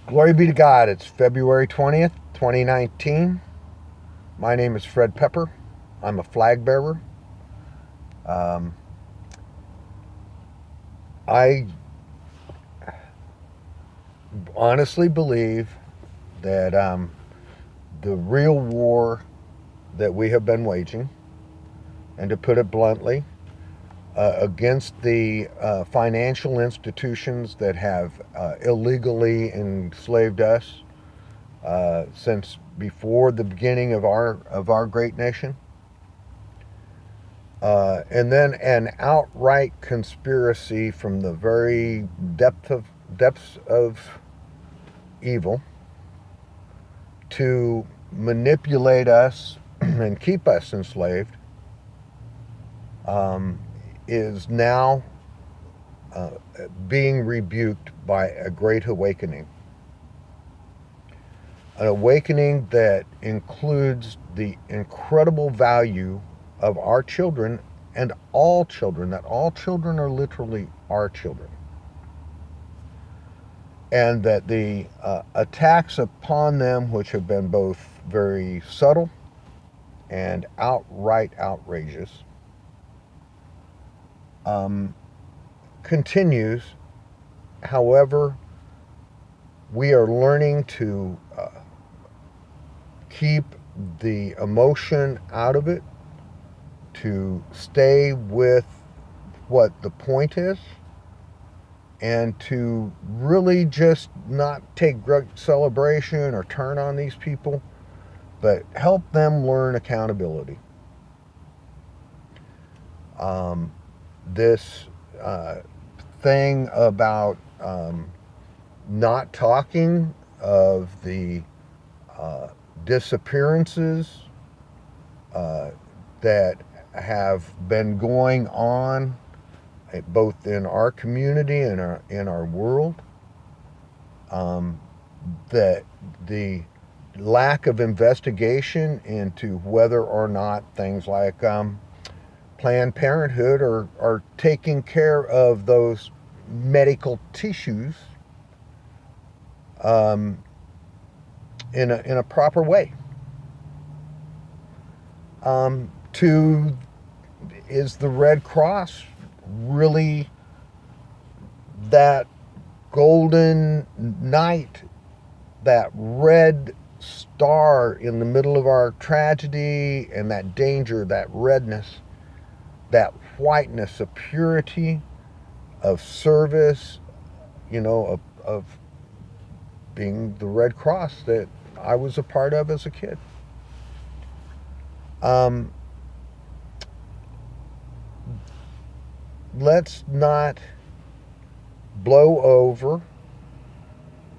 Glory be to God. It's February 20th, 2019. My name is Fred Pepper. I'm a flag bearer. Um, I honestly believe that the real war that we have been waging, and to put it bluntly, against the financial institutions that have illegally enslaved us since before the beginning of our great nation, and then an outright conspiracy from the very depths of evil to manipulate us and keep us enslaved, um, is now uh, being rebuked by a great awakening. An awakening that includes the incredible value of our children and all children, that all children are literally our children. And that the attacks upon them, which have been both very subtle and outright outrageous, um, continues. However, we are learning to keep the emotion out of it, to stay with what the point is, and to really just not take drug celebration or turn on these people, but help them learn accountability. Um, this uh, thing about not talking of the uh, disappearances uh, that have been going on both in our community and in our world, um, that the lack of investigation into whether or not things like Planned Parenthood are taking care of those medical tissues um, in a proper way. To Is the Red Cross really that golden knight, that red star in the middle of our tragedy and that danger, that redness, that whiteness of purity, of service, of being the Red Cross that I was a part of as a kid? Um, let's not blow over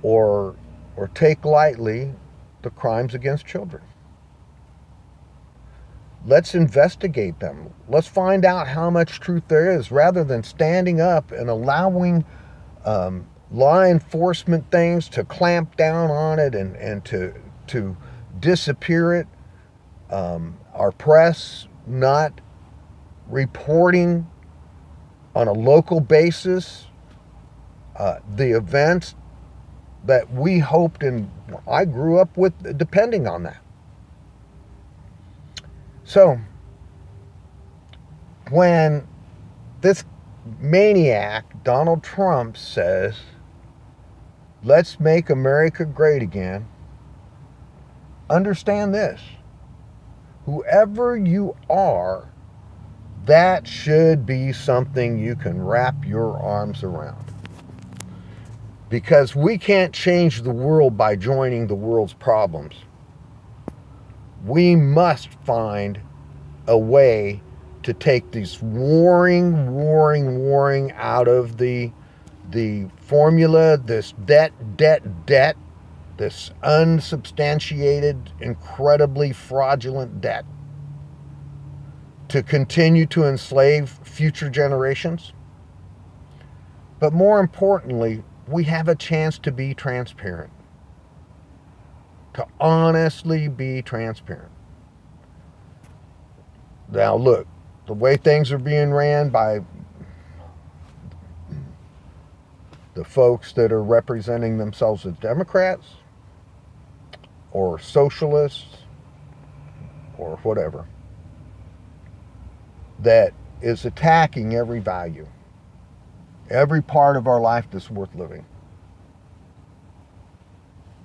or take lightly the crimes against children. Let's investigate them. Let's find out how much truth there is, rather than standing up and allowing law enforcement things to clamp down on it and to disappear it. Our press not reporting on a local basis the events that we hoped and I grew up with depending on that. So when this maniac, Donald Trump, says, let's make America great again, understand this. Whoever you are, that should be something you can wrap your arms around. Because we can't change the world by joining the world's problems. We must find a way to take these warring out of the formula, this debt, this unsubstantiated, incredibly fraudulent debt, to continue to enslave future generations. But more importantly, we have a chance to be transparent, to honestly be transparent. Now, look, the way things are being ran by the folks that are representing themselves as Democrats or socialists or whatever, that is attacking every value, every part of our life that's worth living.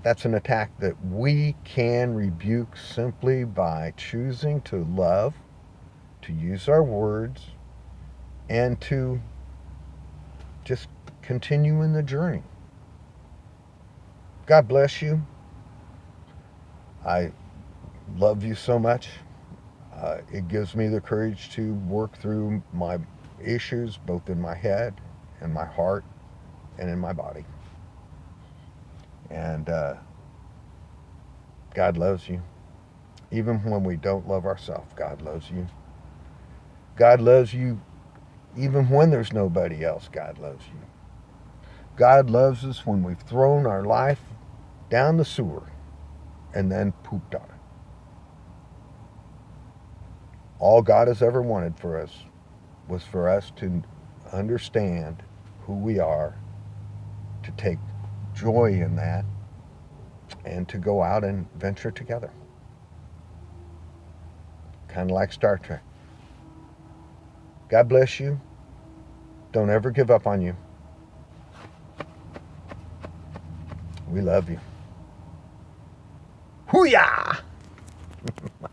That's an attack that we can rebuke simply by choosing to love, to use our words, and to just continue in the journey. God bless you. I love you so much. It gives me the courage to work through my issues, both in my head and my heart and in my body. And God loves you. Even when we don't love ourselves, God loves you. God loves you even when there's nobody else. God loves you. God loves us when we've thrown our life down the sewer and then pooped on it. All God has ever wanted for us was for us to understand who we are, to take joy in that, and to go out and venture together. Kind of like Star Trek. God bless you. Don't ever give up on you. We love you. Hoo-yah!